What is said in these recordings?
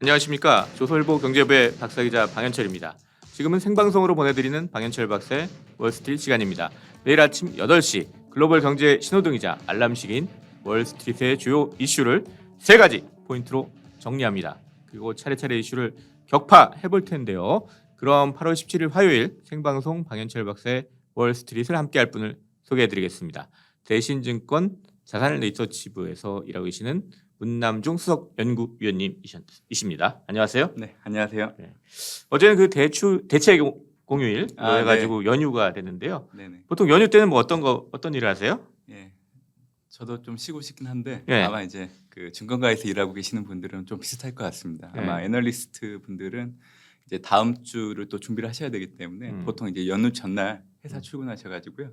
안녕하십니까. 조선일보 경제부의 박사기자 방현철입니다. 지금은 생방송으로 보내드리는 방현철 박사의 월스트리트 시간입니다. 매일 아침 8시 글로벌 경제 신호등이자 알람식인 월스트리트의 주요 이슈를 3가지 포인트로 정리합니다. 그리고 차례차례 이슈를 격파해볼 텐데요. 그럼 8월 17일 화요일 생방송 방현철 박사의 월스트리트를 함께할 분을 소개해드리겠습니다. 대신증권 자산리서치부에서 일하고 계시는 문남중 수석 연구위원님이십니다. 안녕하세요. 네, 안녕하세요. 네. 어제는 그 대체 공휴일 해가지고 네. 연휴가 됐는데요. 네네. 보통 연휴 때는 뭐 어떤 일을 하세요? 예, 저도 좀 쉬고 싶긴 한데 예. 아마 이제 그 증권가에서 일하고 계시는 분들은 좀 비슷할 것 같습니다. 아마 애널리스트 분들은 이제 다음 주를 또 준비를 하셔야 되기 때문에 보통 이제 연휴 전날 회사 출근하셔가지고요.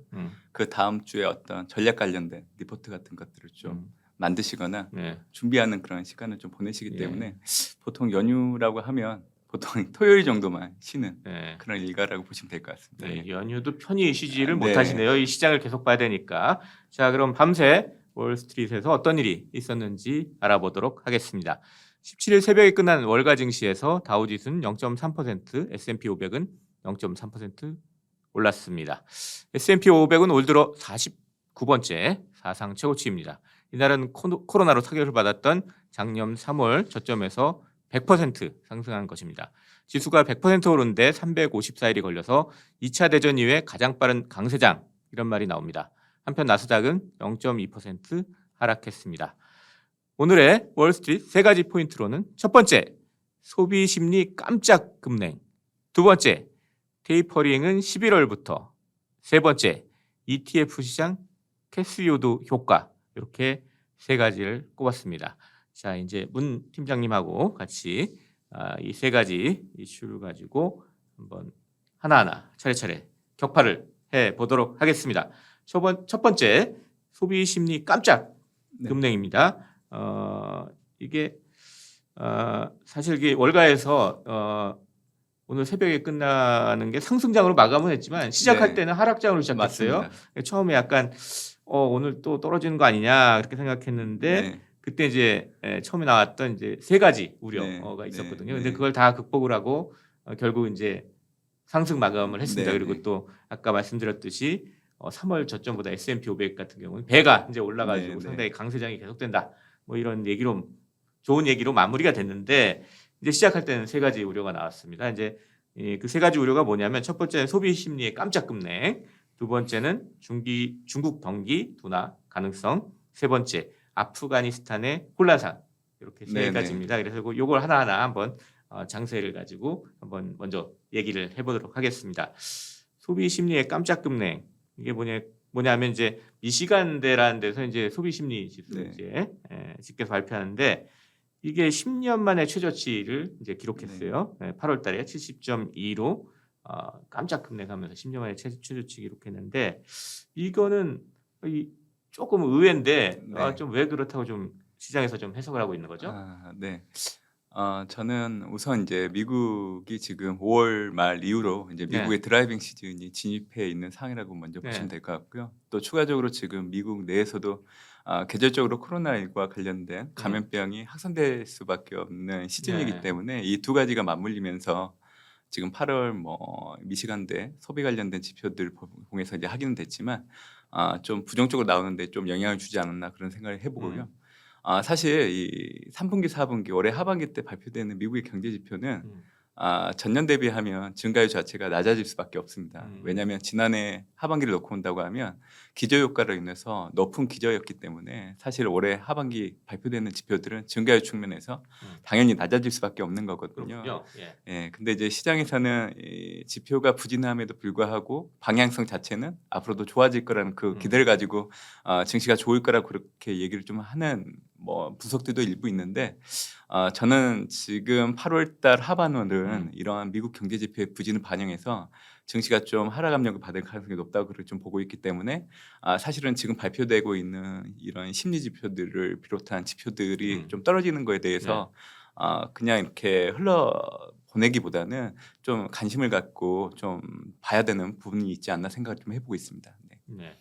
그 다음 주에 어떤 전략 관련된 리포트 같은 것들을 좀 만드시거나 네. 준비하는 그런 시간을 좀 보내시기 예. 때문에 보통 연휴라고 하면 보통 토요일 정도만 쉬는 네. 그런 일과라고 보시면 될 것 같습니다. 네, 예. 연휴도 편히 쉬지를 네. 못하시네요. 이 시장을 계속 봐야 되니까. 자, 그럼 밤새 월스트리트에서 어떤 일이 있었는지 알아보도록 하겠습니다. 17일 새벽에 끝난 월가 증시에서 다우지수는 0.3%, S&P 500은 0.3% 올랐습니다. S&P 500은 올 들어 49번째 사상 최고치입니다. 이날은 코로나로 타격을 받았던 작년 3월 저점에서 100% 상승한 것입니다. 지수가 100% 오르는데 354일이 걸려서 2차 대전 이후에 가장 빠른 강세장 이런 말이 나옵니다. 한편 나스닥은 0.2% 하락했습니다. 오늘의 월스트리트 3가지 포인트로는 첫 번째, 소비 심리 깜짝 급냉. 두 번째, 테이퍼링은 11월부터. 세 번째, ETF 시장 캐스요도 효과. 이렇게 3가지를 꼽았습니다. 자, 이제 문 팀장님하고 같이 이 3가지 이슈를 가지고 한번 하나하나 차례차례 격파를 해 보도록 하겠습니다. 첫 번째, 소비 심리 깜짝 급냉입니다. 이게 사실 이게 월가에서 오늘 새벽에 끝나는 게 상승장으로 마감은 했지만 시작할 네. 때는 하락장으로 시작했어요. 맞습니다. 처음에 약간 오늘 또 떨어지는 거 아니냐 그렇게 생각했는데 네. 그때 이제 처음에 나왔던 이제 3가지 우려가 네. 있었거든요. 네. 근데 네. 그걸 다 극복을 하고 결국 이제 상승 마감을 했습니다. 네. 그리고 네. 또 아까 말씀드렸듯이 3월 저점보다 S&P 500 같은 경우는 배가 이제 올라가지고 네. 상당히 강세장이 계속된다. 뭐 이런 얘기로 좋은 얘기로 마무리가 됐는데 이제 시작할 때는 3가지 우려가 나왔습니다. 이제 그 3가지 우려가 뭐냐면 첫 번째는 소비 심리의 깜짝 급냉, 두 번째는 중국 경기 둔화 가능성, 세 번째 아프가니스탄의 혼란상 이렇게 3가지입니다. 그래서 이걸 하나하나 한번 장세를 가지고 한번 먼저 얘기를 해보도록 하겠습니다. 소비 심리의 깜짝 급냉 이게 뭐냐면 이제 미시간대라는 데서 이제 소비 심리 지수 네. 이제 집계서 발표하는데 이게 10년 만에 최저치를 이제 기록했어요. 8월달에 70.2로 깜짝 급냉하면서 10년 만에 최저치 기록했는데 이거는 조금 의외인데 네. 좀 왜 그렇다고 좀 시장에서 좀 해석을 하고 있는 거죠? 네. 저는 우선 이제 미국이 지금 5월 말 이후로 이제 네. 미국의 드라이빙 시즌이 진입해 있는 상황이라고 먼저 보시면 될 것 같고요. 또 추가적으로 지금 미국 내에서도 계절적으로 코로나19와 관련된 감염병이 확산될 수밖에 없는 시즌이기 네. 때문에 이 두 가지가 맞물리면서 지금 8월 뭐 미시간대 소비 관련된 지표들 통해서 이제 확인은 됐지만 좀 부정적으로 나오는데 좀 영향을 주지 않았나 그런 생각을 해보고요. 사실 이 3분기, 4분기 올해 하반기 때 발표되는 미국의 경제 지표는 전년 대비하면 증가율 자체가 낮아질 수밖에 없습니다. 왜냐하면 지난해 하반기를 놓고 온다고 하면 기저효과로 인해서 높은 기저였기 때문에 사실 올해 하반기 발표되는 지표들은 증가율 측면에서 당연히 낮아질 수밖에 없는 거거든요. 그렇군요. 예. 근데 이제 시장에서는 이 지표가 부진함에도 불구하고 방향성 자체는 앞으로도 좋아질 거라는 그 기대를 가지고 증시가 좋을 거라고 그렇게 얘기를 좀 하는 뭐 분석들도 일부 있는데 저는 지금 8월달 하반월은 이러한 미국 경제 지표의 부진을 반영해서 증시가 좀 하락 압력을 받을 가능성이 높다고 그렇게 좀 보고 있기 때문에 사실은 지금 발표되고 있는 이런 심리 지표들을 비롯한 지표들이 좀 떨어지는 거에 대해서 그냥 이렇게 흘러 보내기보다는 좀 관심을 갖고 좀 봐야 되는 부분이 있지 않나 생각을 좀 해보고 있습니다. 네. 네.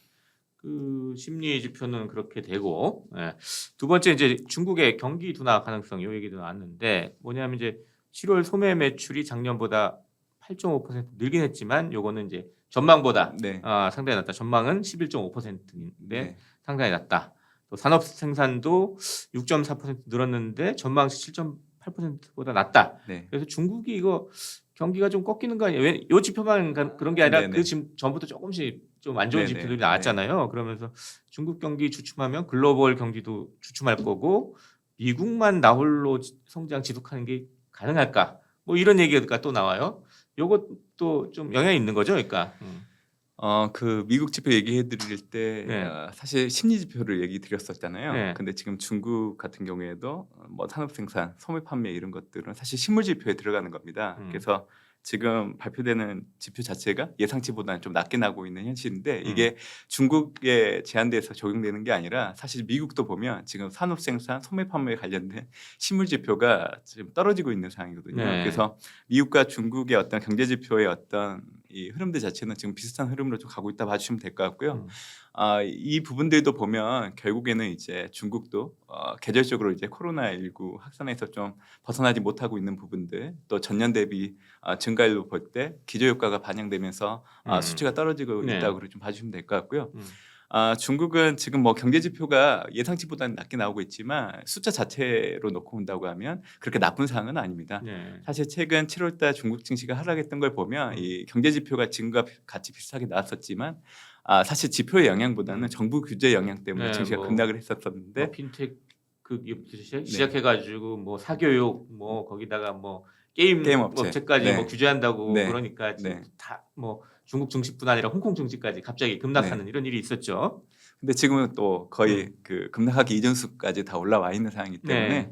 그 심리 지표는 그렇게 되고, 예. 두 번째 이제 중국의 경기 둔화 가능성 요 얘기도 나왔는데 뭐냐면 이제 7월 소매 매출이 작년보다 8.5% 늘긴 했지만 요거는 이제 전망보다 네. 상당히 낮다. 전망은 11.5%인데 네. 상당히 낮다. 또 산업 생산도 6.4% 늘었는데 전망치 7.8%보다 낮다. 네. 그래서 중국이 이거 경기가 좀 꺾이는 거 아니에요? 요 지표만 그런 게 아니라 네네. 그 지금 전부터 조금씩 좀 안 좋은 네네. 지표들이 네. 나왔잖아요. 그러면서 중국 경기 주춤하면 글로벌 경기도 주춤할 거고 미국만 나홀로 성장 지속하는 게 가능할까? 뭐 이런 얘기가 또 나와요. 요것도 좀 영향이 있는 거죠, 그러니까. 그 미국 지표 얘기해 드릴 때 네. 사실 심리 지표를 얘기 드렸었잖아요. 네. 근데 지금 중국 같은 경우에도 뭐 산업 생산, 소매 판매 이런 것들은 사실 실물 지표에 들어가는 겁니다. 그래서 지금 발표되는 지표 자체가 예상치보다는 좀 낮게 나고 있는 현실인데 이게 중국에 제한돼서 적용되는 게 아니라 사실 미국도 보면 지금 산업 생산, 소매 판매에 관련된 실물 지표가 지금 떨어지고 있는 상황이거든요. 네. 그래서 미국과 중국의 어떤 경제 지표의 어떤 이 흐름들 자체는 지금 비슷한 흐름으로 좀 가고 있다 봐주시면 될 것 같고요. 이 부분들도 보면 결국에는 이제 중국도 계절적으로 이제 코로나19 확산에서 좀 벗어나지 못하고 있는 부분들, 또 전년 대비 증가율로 볼 때 기저효과가 반영되면서 수치가 떨어지고 네. 있다고 좀 봐주시면 될 것 같고요. 음. 중국은 지금 뭐 경제 지표가 예상치보다는 낮게 나오고 있지만 숫자 자체로 놓고 본다고 하면 그렇게 나쁜 상황은 아닙니다. 네. 사실 최근 7월달 중국 증시가 하락했던 걸 보면 이 경제 지표가 지금과 같이 비슷하게 나왔었지만 사실 지표의 영향보다는 정부 규제 영향 때문에 네, 증시가 뭐, 급락을 뭐 했었었는데 핀텍 그 시작해가지고 뭐 사교육 뭐 거기다가 뭐 게임 게임 업체. 업체까지 뭐 네. 규제한다고 네. 그러니까 지금 네. 다 뭐 중국 증시뿐 아니라 홍콩 증시까지 갑자기 급락하는 이런 일이 있었죠. 근데 지금은 또 거의 그 급락하기 이전수까지 다 올라와 있는 상황이기 때문에 네.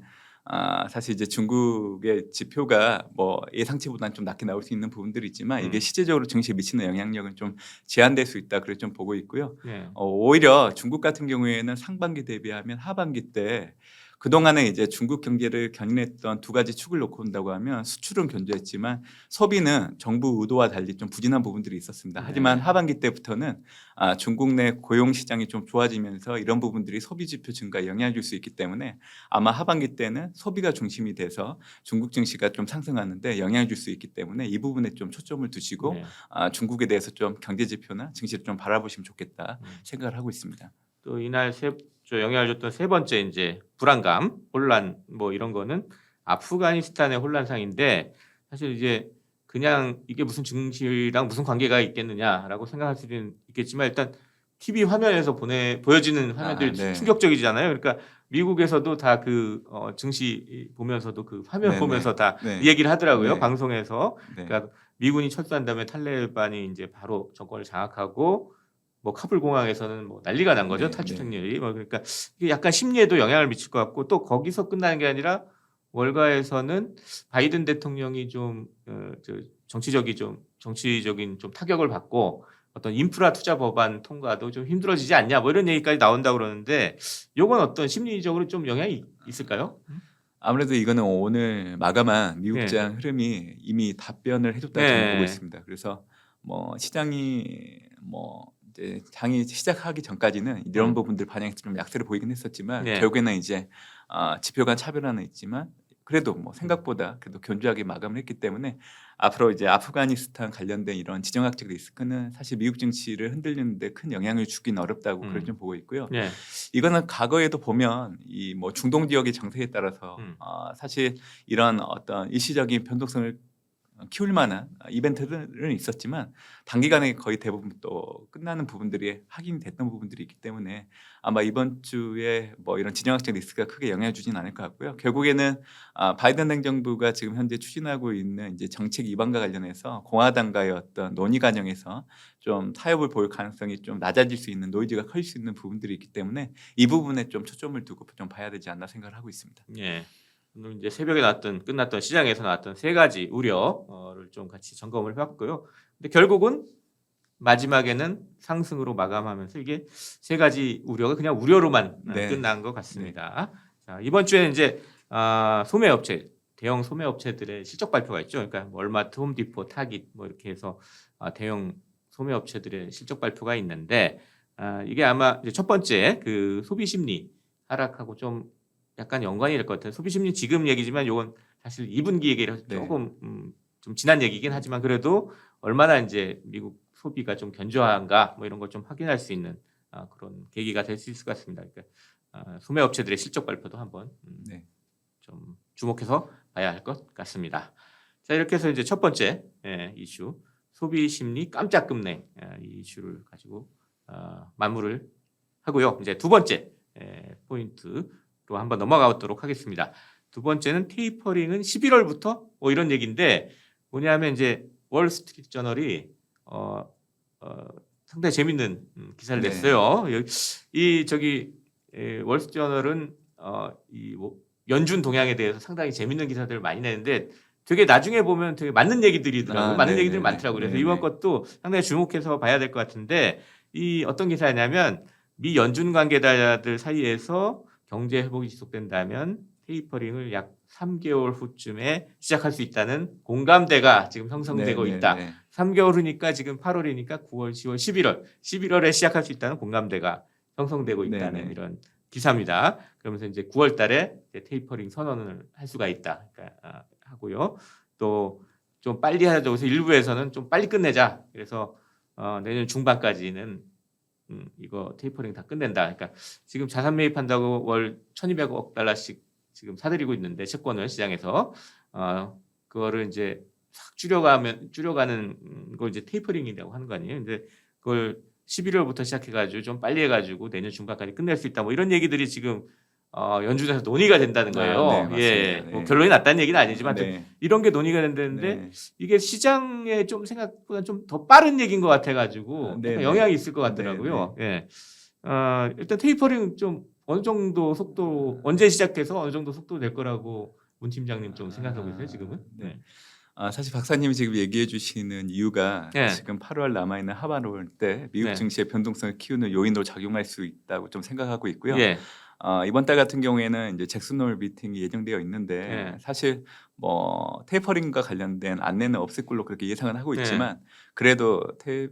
사실 이제 중국의 지표가 뭐 예상치보다는 좀 낮게 나올 수 있는 부분들이 있지만 이게 실제적으로 증시에 미치는 영향력은 좀 제한될 수 있다 그렇게 좀 보고 있고요. 네. 오히려 중국 같은 경우에는 상반기 대비하면 하반기 때 그동안에 이제 중국 경제를 견인했던 두 가지 축을 놓고 본다고 하면 수출은 견조했지만 소비는 정부 의도와 달리 좀 부진한 부분들이 있었습니다. 하지만 네. 하반기 때부터는 중국 내 고용 시장이 좀 좋아지면서 이런 부분들이 소비 지표 증가에 영향을 줄 수 있기 때문에 아마 하반기 때는 소비가 중심이 돼서 중국 증시가 좀 상승하는데 영향을 줄 수 있기 때문에 이 부분에 좀 초점을 두시고 네. 중국에 대해서 좀 경제 지표나 증시를 좀 바라보시면 좋겠다 생각을 하고 있습니다. 또 이날 영향을 줬던 세 번째 이제 불안감, 혼란 뭐 이런 거는 아프가니스탄의 혼란상인데 사실 이제 그냥 이게 무슨 증시랑 무슨 관계가 있겠느냐라고 생각할 수는 있겠지만 일단 TV 화면에서 보여지는 화면들이 네. 충격적이잖아요. 그러니까 미국에서도 다 그 증시 보면서도 그 화면 네네. 보면서 다 네. 이 얘기를 하더라고요. 네. 방송에서. 네. 그러니까 미군이 철수한 다음에 탈레반이 이제 바로 정권을 장악하고 뭐 카불 공항에서는 뭐 난리가 난 거죠. 네, 탈주행렬이. 뭐 그러니까 이게 약간 심리에도 영향을 미칠 것 같고 또 거기서 끝나는 게 아니라 월가에서는 바이든 대통령이 좀 정치적인 좀 타격을 받고 어떤 인프라 투자 법안 통과도 좀 힘들어지지 않냐 뭐 이런 얘기까지 나온다고 그러는데 요건 어떤 심리적으로 좀 영향이 있을까요? 아무래도 이거는 오늘 마감한 네. 미국장 흐름이 이미 답변을 해줬다 저는 보고 네. 있습니다. 그래서 뭐 시장이 뭐 이제 장이 시작하기 전까지는 이런 부분들 반영해서 좀 약세를 보이긴 했었지만 네. 결국에는 이제 지표 간 차별화는 있지만 그래도 뭐 생각보다 그래도 견조하게 마감을 했기 때문에 앞으로 이제 아프가니스탄 관련된 이런 지정학적 리스크는 사실 미국 증시를 흔들리는데 큰 영향을 주긴 어렵다고 그렇게 좀 보고 있고요. 네. 이거는 과거에도 보면 이 뭐 중동 지역의 정세에 따라서 사실 이런 어떤 일시적인 변동성을 키울 만한 이벤트들은 있었지만 단기간에 거의 대부분 또 끝나는 부분들이 확인됐던 부분들이 있기 때문에 아마 이번 주에 뭐 이런 진영학적 리스크가 크게 영향을 주지는 않을 것 같고요. 결국에는 바이든 행정부가 지금 현재 추진하고 있는 이제 정책 이반과 관련해서 공화당과의 어떤 논의 과정에서 좀 타협을 볼 가능성이 좀 낮아질 수 있는 노이즈가 커질 수 있는 부분들이 있기 때문에 이 부분에 좀 초점을 두고 좀 봐야 되지 않나 생각을 하고 있습니다. 예. 오늘 이제 새벽에 끝났던 시장에서 나왔던 세 가지 우려를 좀 같이 점검을 해봤고요. 근데 결국은 마지막에는 상승으로 마감하면서 이게 세 가지 우려가 그냥 우려로만 네. 끝난 것 같습니다. 자, 이번 주에는 이제 소매업체, 대형 소매업체들의 실적 발표가 있죠. 그러니까 월마트, 홈디포, 타깃 뭐 이렇게 해서 대형 소매업체들의 실적 발표가 있는데 이게 아마 이제 첫 번째 그 소비 심리 하락하고 좀 약간 연관이 될 것 같아요. 소비 심리 지금 얘기지만 요건 사실 2분기 얘기라서 네. 조금 좀 지난 얘기긴 하지만 그래도 얼마나 인제 미국 소비가 좀 견조한가 뭐 이런 걸 좀 확인할 수 있는 그런 계기가 될 수 있을 것 같습니다. 그러니까 소매 업체들의 실적 발표도 한번 네. 좀 주목해서 봐야 할 것 같습니다. 자 이렇게 해서 이제 첫 번째 이슈 소비 심리 깜짝 급냉 이 이슈를 가지고 마무리를 하고요. 이제 두 번째 포인트로 한번 넘어가도록 하겠습니다. 두 번째는 테이퍼링은 11월부터 뭐 이런 얘기인데 뭐냐면 이제 월스트리트 저널이 상당히 재밌는 기사를 네. 냈어요. 이 저기 월스트리트 저널은 이 뭐 연준 동향에 대해서 상당히 재밌는 기사들을 많이 내는데 되게 나중에 보면 되게 맞는 얘기들이더라고요. 맞는 네네네. 얘기들이 많더라고요. 그래서 이번 것도 상당히 주목해서 봐야 될 것 같은데 이 어떤 기사냐면 미 연준 관계자들 사이에서 경제 회복이 지속된다면 테이퍼링을 약 3개월 후쯤에 시작할 수 있다는 공감대가 지금 형성되고 있다. 3개월 후니까 지금 8월이니까 9월, 10월, 11월, 11월에 시작할 수 있다는 공감대가 형성되고 있다는 네네. 이런 기사입니다. 그러면서 이제 9월 달에 이제 테이퍼링 선언을 할 수가 있다. 그러니까 하고요. 또 좀 빨리 하자고 해서 일부에서는 좀 빨리 끝내자. 그래서 내년 중반까지는 이거 테이퍼링 다 끝낸다. 그러니까 지금 자산 매입한다고 월 1,200억 달러씩 지금 사들이고 있는데 채권을 시장에서 그거를 이제 싹 줄여가는 걸 이제 테이퍼링이라고 하는 거 아니에요. 근데 그걸 11월부터 시작해가지고 좀 빨리 해가지고 내년 중반까지 끝낼 수 있다. 뭐 이런 얘기들이 지금 연준에서 논의가 된다는 거예요. 네, 맞습니다. 예, 뭐 네. 결론이 났다는 얘기는 아니지만 네. 이런 게 논의가 된다는데 네. 이게 시장에 좀 생각보다 좀 더 빠른 얘기인 것 같아가지고 약간 네네. 영향이 있을 것 같더라고요. 예, 일단 테이퍼링 좀 어느 정도 속도 언제 시작해서 어느 정도 속도 낼 거라고 문 팀장님 좀 생각하고 있어요 지금은? 네. 사실 박사님이 지금 얘기해 주시는 이유가 네. 지금 8월 남아있는 하반월 때 미국 네. 증시의 변동성을 키우는 요인으로 작용할 수 있다고 좀 생각하고 있고요. 예, 이번 달 같은 경우에는 이제 잭슨 홀 미팅이 예정되어 있는데 네. 사실 뭐 테이퍼링과 관련된 안내는 없을 걸로 그렇게 예상은 하고 네. 있지만 그래도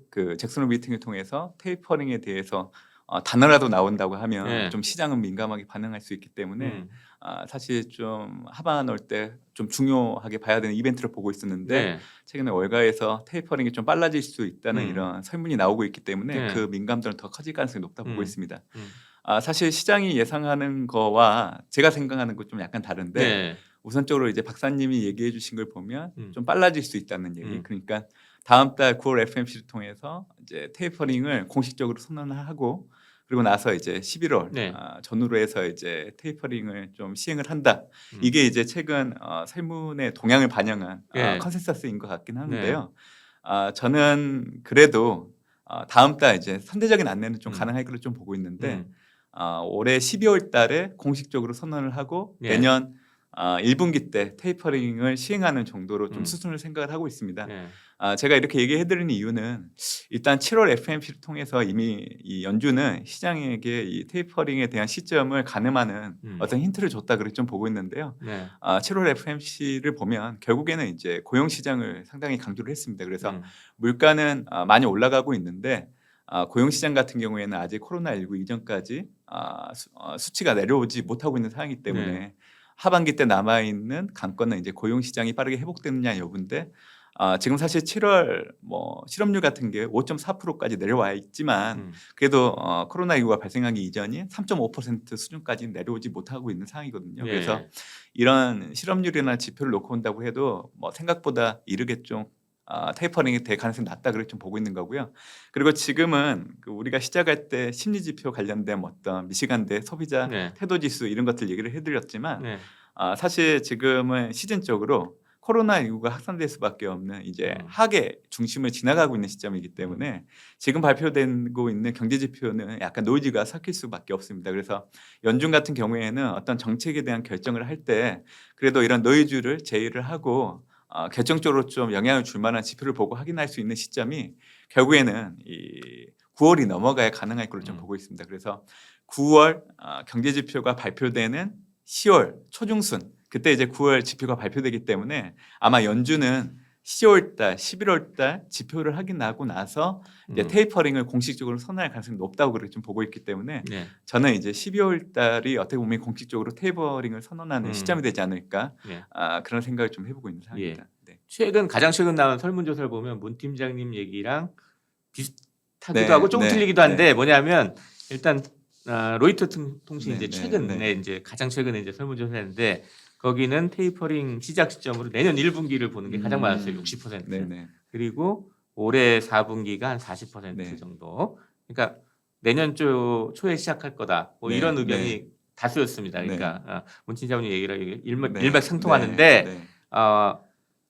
그 잭슨 홀 미팅을 통해서 테이퍼링에 대해서 단어라도 나온다고 하면 네. 좀 시장은 민감하게 반응할 수 있기 때문에 음, 사실 좀 하반월 때 좀 중요하게 봐야 되는 이벤트를 보고 있었는데 네. 최근에 월가에서 테이퍼링이 좀 빨라질 수 있다는 이런 설문이 나오고 있기 때문에 네. 그 민감도는 더 커질 가능성이 높다 보고 음. 있습니다. 음. 사실 시장이 예상하는 거와 제가 생각하는 것 좀 약간 다른데 네. 우선적으로 이제 박사님이 얘기해 주신 걸 보면 음. 좀 빨라질 수 있다는 얘기. 음. 그러니까 다음 달 9월 FMC를 통해서 이제 테이퍼링을 공식적으로 선언을 하고 그리고 나서 이제 11월 네. 전후로 해서 이제 테이퍼링을 좀 시행을 한다. 음. 이게 이제 최근 설문의 동향을 반영한 예. 컨센서스인 것 같긴 네. 하는데요. 저는 그래도 다음 달 이제 선제적인 안내는 좀 음. 가능할 거로 좀 보고 있는데 음. 올해 12월 달에 공식적으로 선언을 하고 예. 내년 1분기 때 테이퍼링을 시행하는 정도로 좀 음. 수순을 생각을 하고 있습니다. 예. 제가 이렇게 얘기해 드리는 이유는 일단 7월 FMC를 통해서 이미 이 연준은 시장에게 이 테이퍼링에 대한 시점을 가늠하는 어떤 힌트를 줬다 그렇게 좀 보고 있는데요. 네. 7월 FMC를 보면 결국에는 이제 고용 시장을 상당히 강조를 했습니다. 그래서 음. 물가는 많이 올라가고 있는데 고용 시장 같은 경우에는 아직 코로나19 이전까지 수치가 내려오지 못하고 있는 상황이기 때문에 네. 하반기 때 남아 있는 관건은 이제 고용 시장이 빠르게 회복되느냐 여부인데 지금 사실 7월 뭐 실업률 같은 게 5.4%까지 내려와 있지만 그래도 코로나19가 발생하기 이전인 3.5% 수준까지 내려오지 못하고 있는 상황이거든요. 예. 그래서 이런 실업률이나 지표를 놓고 본다고 해도 뭐 생각보다 이르게 좀 테이퍼링이 될 가능성이 낮다 그렇게 좀 보고 있는 거고요. 그리고 지금은 그 우리가 시작할 때 심리 지표 관련된 어떤 미시간대 소비자 네. 태도 지수 이런 것들 얘기를 해드렸지만 네. 사실 지금은 시즌적으로 코로나19가 확산될 수밖에 없는 이제 하계 중심을 지나가고 있는 시점이기 때문에 지금 발표되고 있는 경제 지표는 약간 노이즈가 섞일 수밖에 없습니다. 그래서 연준 같은 경우에는 어떤 정책에 대한 결정을 할 때 그래도 이런 노이즈를 제의를 하고 결정적으로 좀 영향을 줄 만한 지표를 보고 확인할 수 있는 시점이 결국에는 이 9월이 넘어가야 가능할 걸로 좀 보고 있습니다. 그래서 9월 경제 지표가 발표되는 10월 초중순 그때 이제 9월 지표가 발표되기 때문에 아마 연준은 10월 달, 11월 달 지표를 확인하고 나서 이제 테이퍼링을 공식적으로 선언할 가능성이 높다고 그렇게 좀 보고 있기 때문에 네. 저는 이제 12월 달이 어떻게 보면 공식적으로 테이퍼링을 선언하는 음. 시점이 되지 않을까 네. 그런 생각을 좀 해보고 있는 상황입니다. 네. 가장 최근 나온 설문조사를 보면 문 팀장님 얘기랑 비슷하기도 네, 하고 조금 네, 틀리기도 한데 네. 뭐냐면 일단 로이터 통신이 네, 이제 네, 최근에 네. 이제 가장 최근에 이제 설문조사했는데 거기는 테이퍼링 시작 시점으로 내년 1분기를 보는 게 가장 많았어요. 60%. 네, 네. 그리고 올해 4분기가 한 40% 네. 정도. 그러니까 내년 초에 시작할 거다. 뭐 네, 이런 네. 의견이 다수였습니다. 네. 그러니까 문 팀장님 얘기랑 네, 일맥상통하는데 네, 네.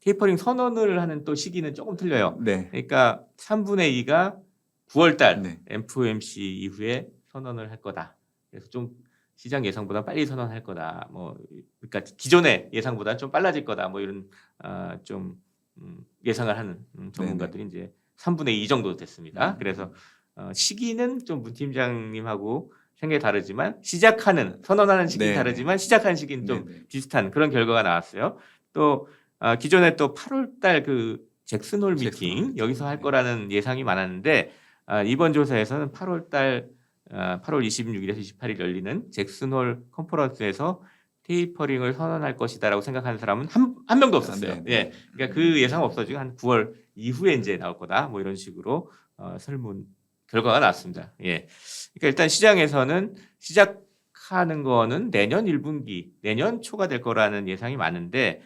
테이퍼링 선언을 하는 또 시기는 조금 틀려요. 네. 그러니까 3분의 2가 9월 달 네. FOMC 이후에 선언을 할 거다. 그래서 좀 시장 예상보다 빨리 선언할 거다. 뭐 그러니까 기존의 예상보다 좀 빨라질 거다. 뭐 이런 좀 예상을 하는 전문가들이 이제 3분의 2 정도 됐습니다. 그래서 시기는 좀 문 팀장님하고 생각이 다르지만 선언하는 시기는 네, 다르지만 시작하는 시기는 좀 네, 네. 비슷한 그런 결과가 나왔어요. 또 기존에 또 8월 달 그 잭슨홀 잭슨 홀 미팅 미팅. 여기서 할 네. 거라는 예상이 많았는데 이번 조사에서는 8월 달 8월 26일에서 28일 열리는 잭슨홀 컨퍼런스에서 테이퍼링을 선언할 것이다라고 생각하는 사람은 한 명도 없었어요. 네, 네. 예, 그러니까 그 예상 없어지고 한 9월 이후에 이제 나올 거다. 뭐 이런 식으로 설문 결과가 나왔습니다. 예, 그러니까 일단 시장에서는 시작하는 거는 내년 1분기, 내년 초가 될 거라는 예상이 많은데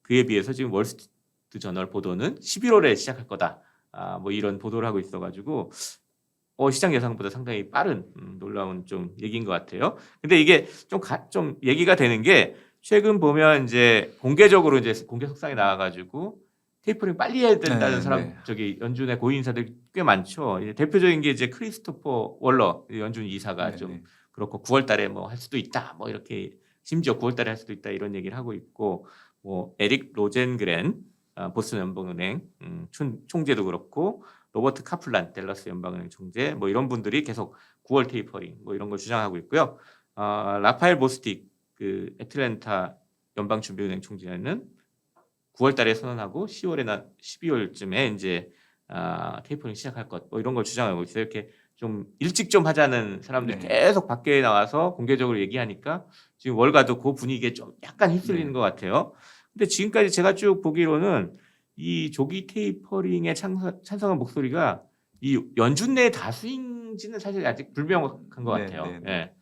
그에 비해서 지금 월스트리트 저널 보도는 11월에 시작할 거다. 뭐 이런 보도를 하고 있어가지고 시장 예상보다 상당히 빠른 놀라운 좀 얘기인 것 같아요. 근데 이게 좀 얘기가 되는 게 최근 보면 이제 공개적으로 이제 공개 석상에 나와가지고 테이퍼링 빨리 해야 된다는 네, 사람 네. 저기 연준의 고위 인사들이 꽤 많죠. 이제 대표적인 게 이제 크리스토퍼 월러 연준 이사가 네, 좀 네. 그렇고 9월달에 뭐 할 수도 있다. 뭐 이렇게 심지어 9월달에 할 수도 있다 이런 얘기를 하고 있고 뭐 에릭 로젠그렌 보스턴 연방은행 총재도 그렇고 로버트 카플란 댈러스 연방은행 총재 뭐 이런 분들이 계속 9월 테이퍼링 뭐 이런 걸 주장하고 있고요. 라파엘 보스틱 그 애틀랜타 연방준비은행 총재는 9월달에 선언하고 10월에나 12월쯤에 이제 테이퍼링 시작할 것 뭐 이런 걸 주장하고 있어요. 이렇게 좀 일찍 좀 하자는 사람들이 네. 계속 밖에 나와서 공개적으로 얘기하니까 지금 월가도 그 분위기에 좀 약간 휩쓸리는 네. 것 같아요. 근데 지금까지 제가 쭉 보기로는 이 조기 테이퍼링에 찬성한 목소리가 이 연준 내 다수인지는 사실 아직 불명확한 것 네, 같아요. 네, 네. 예.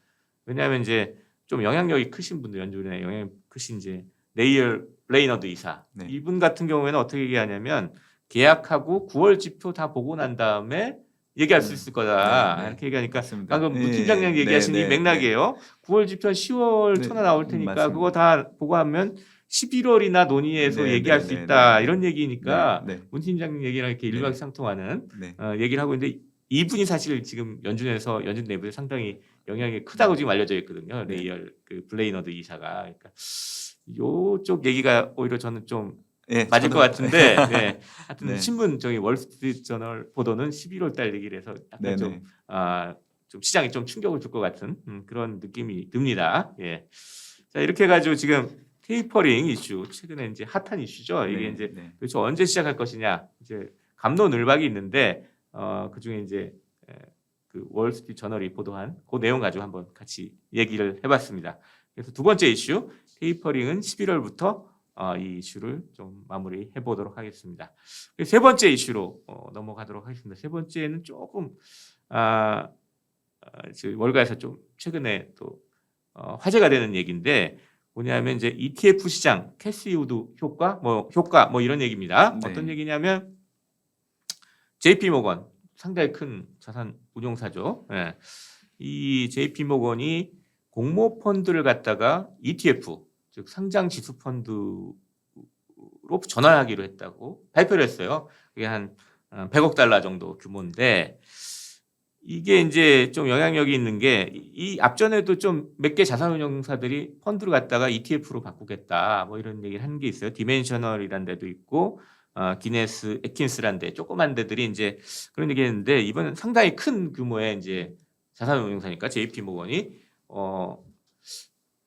왜냐하면 이제 좀 영향력이 크신 분들 연준에 영향 크신 이제 네이얼 레이너드 이사 네. 이분 같은 경우에는 어떻게 얘기하냐면 계약하고 9월 지표 다 보고 난 다음에 얘기할 수 있을 거다 네, 네. 이렇게 얘기하니까 맞습니다. 방금 문 예, 팀장님 예. 얘기하신 네, 이 네, 맥락이에요. 9월 지표는 10월 네, 초나 나올 테니까 맞습니다. 그거 다 보고 하면 11월이나 논의해서 네, 얘기할 네, 수 네, 있다 네, 이런 네. 얘기니까 네, 네. 문 팀장님 얘기랑 이렇게 네. 일맥상통하는 네. 얘기를 하고 있는데 이분이 사실 지금 연준 내부에 상당히 영향이 크다고 지금 알려져 있거든요. 네. 레이얼 그 블레이너드 이사가 그러니까 요쪽 얘기가 오히려 저는 좀 예, 맞을 저도- 것 같은데 네. 하여튼 네. 신문 저기 월스트리트 저널 보도는 11월 달 얘기를 해서 약간 네, 좀 네. 좀 시장에 좀 충격을 줄 것 같은 그런 느낌이 듭니다. 예. 자 이렇게 해가지고 지금 테이퍼링 이슈 최근에 이제 핫한 이슈죠. 이게 네, 이제 네. 도대체 언제 시작할 것이냐 이제 갑론을박이 있는데 그 중에 이제 그 월스트리트 저널이 보도한 그 내용 가지고 한번 같이 얘기를 해봤습니다. 그래서 두 번째 이슈 테이퍼링은 11월부터 이 이슈를 좀 마무리해 보도록 하겠습니다. 세 번째 이슈로 넘어가도록 하겠습니다. 세 번째는 조금 월가에서 좀 최근에 또 화제가 되는 얘기인데 뭐냐면 이제 ETF 시장 캐시 우드 효과 뭐 이런 얘기입니다. 네. 어떤 얘기냐면 JP 모건 상당히 큰 자산 운용사죠. 예. 이 JP 모건이 공모 펀드를 갖다가 ETF 즉 상장 지수 펀드로 전환하기로 했다고 발표를 했어요. 그게 한 100억 달러 정도 규모인데 이게 이제 좀 영향력이 있는 게 이 앞전에도 좀 몇 개 자산운용사들이 펀드를 갖다가 ETF로 바꾸겠다 뭐 이런 얘기를 한 게 있어요. 디멘셔널이라는 데도 있고 기네스, 에킨스라는 데 조그만 데들이 이제 그런 얘기했는데 이번엔 상당히 큰 규모의 이제 자산운용사니까 JP 모건이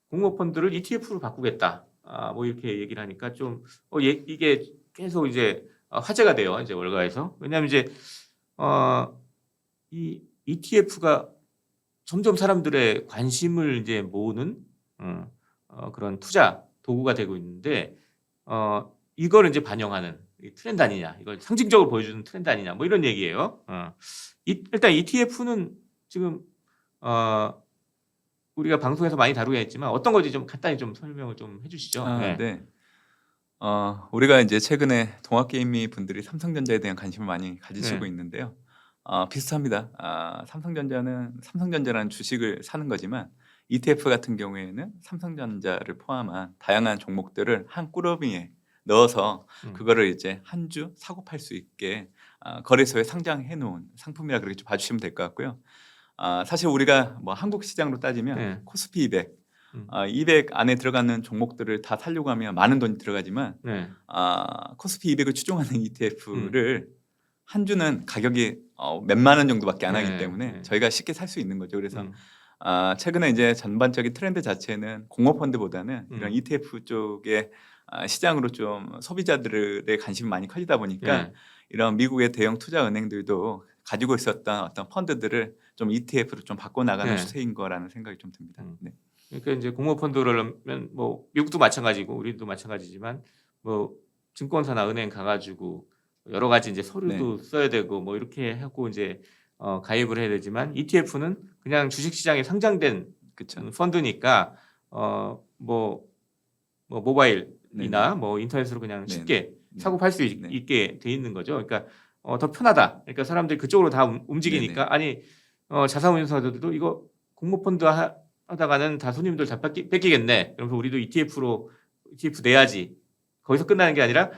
공모 펀드를 ETF로 바꾸겠다. 뭐 이렇게 얘기를 하니까 좀 이게 계속 이제 화제가 돼요. 이제 월가에서. 왜냐하면 이제 이 ETF가 점점 사람들의 관심을 이제 모으는 그런 투자 도구가 되고 있는데 이걸 이제 반영하는 이 트렌드 아니냐, 이걸 상징적으로 보여주는 트렌드 아니냐, 뭐 이런 얘기예요. 일단 ETF는 지금 우리가 방송에서 많이 다루긴 했지만 어떤 건지 좀 간단히 좀 설명을 좀 해주시죠. 네. 네. 우리가 이제 최근에 동학개미 분들이 삼성전자에 대한 관심을 많이 가지시고 네. 있는데요. 비슷합니다. 삼성전자라는 주식을 사는 거지만 ETF 같은 경우에는 삼성전자를 포함한 다양한 종목들을 한 꾸러미에 넣어서 그거를 이제 한 주 사고 팔 수 있게 거래소에 상장해 놓은 상품이라 그렇게 좀 봐주시면 될 것 같고요. 사실 우리가 뭐 한국 시장으로 따지면 네. 코스피 200, 200 안에 들어가는 종목들을 다 살려고 하면 많은 돈이 들어가지만 네. 코스피 200을 추종하는 ETF를 한 주는 가격이 몇만 원 정도밖에 안 하기 네, 때문에 네. 저희가 쉽게 살 수 있는 거죠. 그래서 최근에 이제 전반적인 트렌드 자체는 공모펀드보다는 이런 ETF 쪽의 시장으로 좀 소비자들의 관심이 많이 커지다 보니까 네. 이런 미국의 대형 투자 은행들도 가지고 있었던 어떤 펀드들을 좀 ETF로 좀 바꿔 나가는 네. 추세인 거라는 생각이 좀 듭니다. 네. 그러니까 이제 공모펀드라면 뭐 미국도 마찬가지고 우리도 마찬가지지만 뭐 증권사나 은행 가가지고 여러 가지 이제 서류도 써야 되고 뭐 이렇게 하고 이제 가입을 해야 되지만 ETF는 그냥 주식시장에 상장된 그렇죠. 펀드니까 뭐 모바일이나 네네. 뭐 인터넷으로 그냥 네네. 쉽게 네. 사고 팔 수 네. 있게 돼 있는 거죠. 그러니까 더 편하다. 그러니까 사람들이 그쪽으로 다 움직이니까 아니 자산운용사들도 이거 공모펀드 하다가는 다 손님들 다 뺏기겠네. 그래서 우리도 ETF 내야지. 거기서 끝나는 게 아니라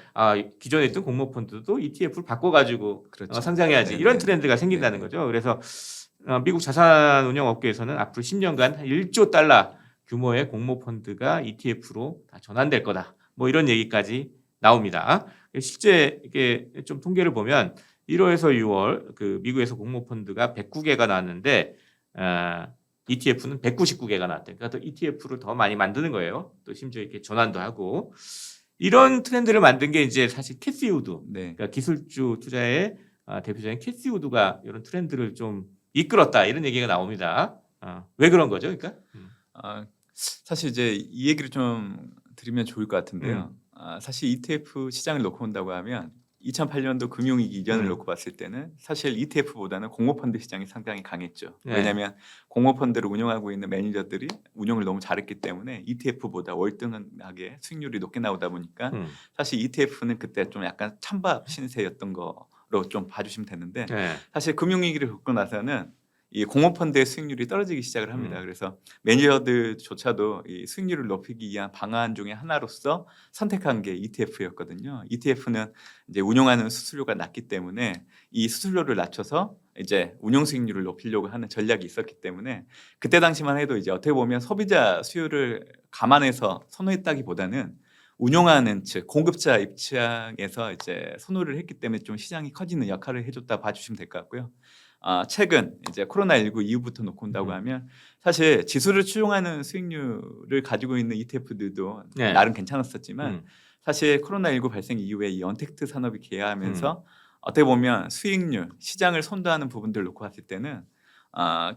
기존에 있던 공모펀드도 ETF를 바꿔가지고 그렇죠. 상장해야지. 네네. 이런 트렌드가 생긴다는 네네. 거죠. 그래서 미국 자산운용업계에서는 앞으로 10년간 한 1조 달러 규모의 공모펀드가 ETF로 다 전환될 거다. 뭐 이런 얘기까지 나옵니다. 실제 이게 좀 통계를 보면 1월에서 6월 그 미국에서 공모펀드가 109개가 나왔는데 ETF는 199개가 나왔대요. 그러니까 또 ETF를 더 많이 만드는 거예요. 또 심지어 이렇게 전환도 하고 이런 트렌드를 만든 게 이제 사실 캐시 우드, 네. 그러니까 기술주 투자의 대표적인 캐시 우드가 이런 트렌드를 좀 이끌었다 이런 얘기가 나옵니다. 왜 그런 거죠, 그러니까? 사실 이제 이 얘기를 좀 드리면 좋을 것 같은데요. 사실 ETF 시장을 놓고 본다고 하면 2008년도 금융위기 이전을 놓고 봤을 때는 사실 ETF보다는 공모펀드 시장이 상당히 강했죠. 네. 왜냐하면 공모펀드를 운영하고 있는 매니저들이 운영을 너무 잘했기 때문에 ETF보다 월등하게 수익률이 높게 나오다 보니까 사실 ETF는 그때 좀 약간 찬밥 신세였던 거로 좀 봐주시면 되는데 네. 사실 금융위기를 겪고 나서는 이 공모펀드의 수익률이 떨어지기 시작을 합니다. 그래서 매니저들조차도 이 수익률을 높이기 위한 방안 중에 하나로서 선택한 게 ETF였거든요. ETF는 이제 운용하는 수수료가 낮기 때문에 이 수수료를 낮춰서 이제 운용 수익률을 높이려고 하는 전략이 있었기 때문에 그때 당시만 해도 이제 어떻게 보면 소비자 수요를 감안해서 선호했다기보다는 운용하는 측 공급자 입장에서 이제 선호를 했기 때문에 좀 시장이 커지는 역할을 해줬다 봐주시면 될 것 같고요. 최근 이제 코로나19 이후부터 놓고 본다고 하면 사실 지수를 추종하는 수익률을 가지고 있는 ETF들도 네. 나름 괜찮았었지만 사실 코로나19 발생 이후에 이 언택트 산업이 개화하면서 어떻게 보면 수익률, 시장을 선도하는 부분들을 놓고 봤을 때는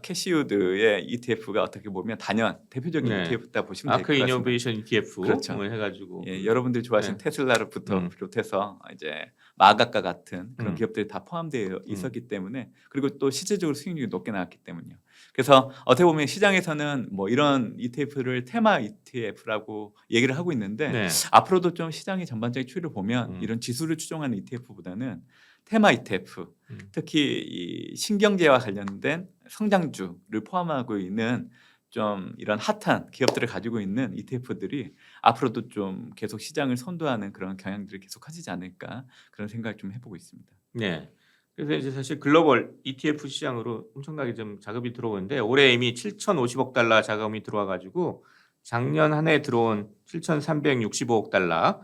캐시우드의 ETF가 어떻게 보면 단연 대표적인 네. ETF다 보시면 될 아크 것 같습니다. 이노베이션 ETF 그렇죠. 뭐 해가지고 예, 여러분들이 좋아하시는 네. 테슬라부터 비롯해서 이제 마각과 같은 그런 기업들이 다 포함되어 있었기 때문에 그리고 또 실질적으로 수익률이 높게 나왔기 때문이요. 그래서 어떻게 보면 시장에서는 뭐 이런 ETF를 테마 ETF라고 얘기를 하고 있는데 네. 앞으로도 좀 시장의 전반적인 추이를 보면 이런 지수를 추종하는 ETF보다는 테마 ETF, 특히 이 신경제와 관련된 성장주를 포함하고 있는 좀 이런 핫한 기업들을 가지고 있는 ETF들이 앞으로도 좀 계속 시장을 선도하는 그런 경향들이 계속 커지지 않을까 그런 생각을 좀 해보고 있습니다. 네. 그래서 이제 사실 글로벌 ETF 시장으로 엄청나게 좀 자금이 들어오는데 올해 이미 7,050억 달러 자금이 들어와 가지고 작년 한 해 들어온 7,365억 달러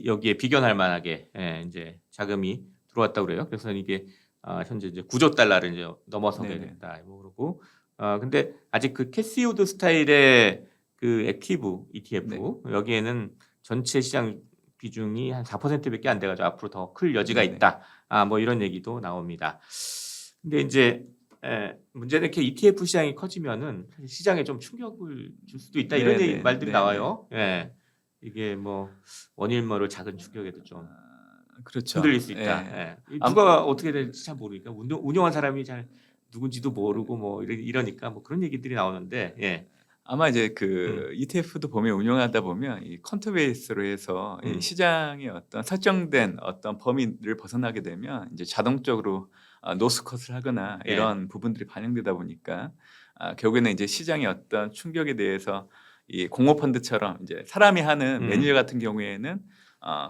여기에 비견할 만하게 이제 자금이 들어왔다고 그래요. 그래서 이게 현재 이제 9조 달러를 이제 넘어서게 네네. 됐다. 뭐 그러고 근데 아직 그 캐시우드 스타일의 그 액티브 ETF 여기에는 전체 시장 비중이 한 4%밖에 안 돼가지고 앞으로 더 클 여지가 네네. 있다. 뭐 이런 얘기도 나옵니다. 근데 이제 문제는 이렇게 ETF 시장이 커지면은 사실 시장에 좀 충격을 줄 수도 있다 이런 네네. 말들이 네네. 나와요. 예. 이게 뭐 원일 모를 작은 충격에도 좀 그렇죠. 흔들릴 수 예. 있다. 예. 암 누가 어떻게 될지 잘 모르니까 운영한 사람이 잘 누군지도 모르고 뭐 이러니까 뭐 그런 얘기들이 나오는데 예. 아마 이제 음. 그 ETF도 보면 운영하다 보면 이 퀀트 베이스로 해서 이 음. 시장의 어떤 설정된 어떤 범위를 벗어나게 되면 이제 자동적으로 노스컷을 하거나 예. 이런 부분들이 반영되다 보니까 결국에는 이제 시장의 어떤 충격에 대해서 이 공모 펀드처럼 이제 사람이 하는 매니저 같은 경우에는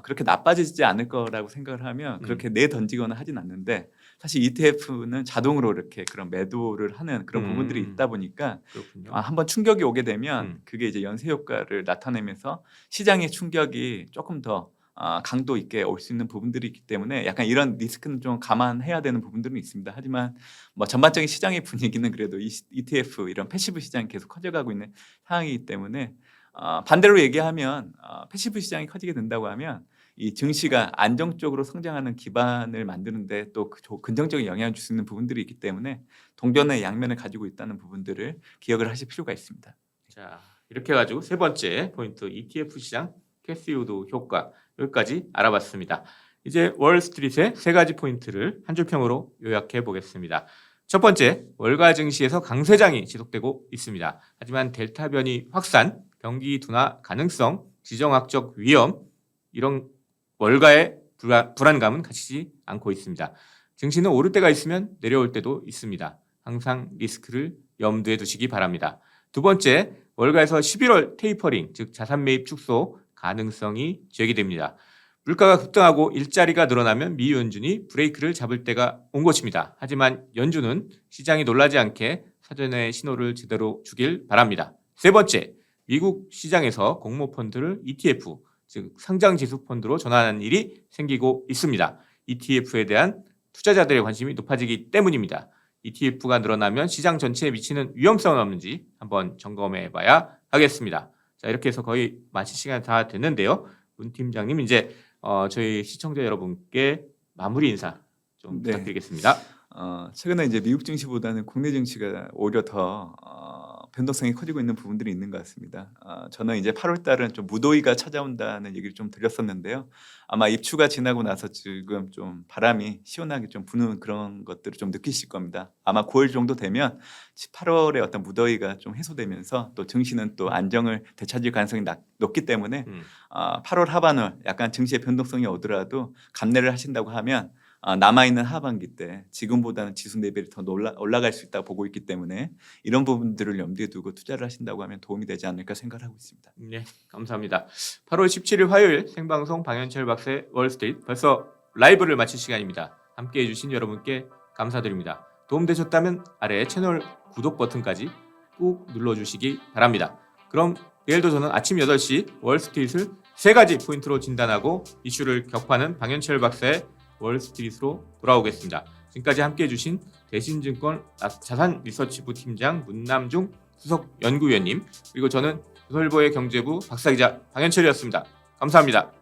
그렇게 나빠지지 않을 거라고 생각을 하면 그렇게 내던지거나 하진 않는데 사실 ETF는 자동으로 이렇게 그런 매도를 하는 그런 부분들이 있다 보니까 그렇군요. 한번 충격이 오게 되면 음. 그게 이제 연쇄 효과를 나타내면서 시장의 충격이 조금 더 강도 있게 올 수 있는 부분들이 있기 때문에 약간 이런 리스크는 좀 감안해야 되는 부분들은 있습니다. 하지만 뭐 전반적인 시장의 분위기는 그래도 이 ETF 이런 패시브 시장이 계속 커져가고 있는 상황이기 때문에 반대로 얘기하면 패시브 시장이 커지게 된다고 하면 이 증시가 안정적으로 성장하는 기반을 만드는데 또 긍정적인 영향을 줄 수 있는 부분들이 있기 때문에 동전의 양면을 가지고 있다는 부분들을 기억을 하실 필요가 있습니다. 자, 이렇게 해가지고 세 번째 포인트 ETF 시장 캐시우드 효과 여기까지 알아봤습니다. 이제 월스트리트의 세 가지 포인트를 한 줄평으로 요약해 보겠습니다. 첫 번째, 월가 증시에서 강세장이 지속되고 있습니다. 하지만 델타 변이 확산, 경기 둔화 가능성, 지정학적 위험 이런 월가의 불안감은 갇히지 않고 있습니다. 증시는 오를 때가 있으면 내려올 때도 있습니다. 항상 리스크를 염두에 두시기 바랍니다. 두 번째, 월가에서 11월 테이퍼링, 즉 자산 매입 축소 가능성이 제기됩니다. 물가가 급등하고 일자리가 늘어나면 미 연준이 브레이크를 잡을 때가 온 것입니다. 하지만 연준은 시장이 놀라지 않게 사전에 신호를 제대로 주길 바랍니다. 세 번째, 미국 시장에서 공모펀드를 ETF, 즉 상장지수 펀드로 전환하는 일이 생기고 있습니다. ETF에 대한 투자자들의 관심이 높아지기 때문입니다. ETF가 늘어나면 시장 전체에 미치는 위험성은 없는지 한번 점검해 봐야 하겠습니다. 자, 이렇게 해서 거의 마칠 시간이 다 됐는데요. 문 팀장님 이제 저희 시청자 여러분께 마무리 인사 좀 네. 부탁드리겠습니다. 최근에 이제 미국 증시보다는 국내 증시가 오히려 더 변동성이 커지고 있는 부분들이 있는 것 같습니다. 저는 이제 8월 달은 좀 무더위가 찾아온다는 얘기를 좀 드렸었는데요. 아마 입추가 지나고 나서 지금 좀 바람이 시원하게 좀 부는 그런 것들을 좀 느끼실 겁니다. 아마 9월 정도 되면 8월에 어떤 무더위가 좀 해소되면서 또 증시는 또 안정을 되찾을 가능성이 높기 때문에 8월 하반을 약간 증시의 변동성이 오더라도 감내를 하신다고 하면 남아있는 하반기 때 지금보다는 지수 레벨이 더 올라갈 수 있다고 보고 있기 때문에 이런 부분들을 염두에 두고 투자를 하신다고 하면 도움이 되지 않을까 생각을 하고 있습니다. 네, 감사합니다. 8월 17일 화요일 생방송 방현철 박사의 월스트리트 벌써 라이브를 마칠 시간입니다. 함께해 주신 여러분께 감사드립니다. 도움되셨다면 아래 채널 구독 버튼까지 꾹 눌러주시기 바랍니다. 그럼 내일도 저는 아침 8시 월스트리트를 세 가지 포인트로 진단하고 이슈를 격파하는 방현철 박사의 월스트리트로 돌아오겠습니다. 지금까지 함께해 주신 대신증권 자산 리서치부 팀장 문남중 수석 연구위원님 그리고 저는 조선일보의 경제부 박사기자 방현철이었습니다. 감사합니다.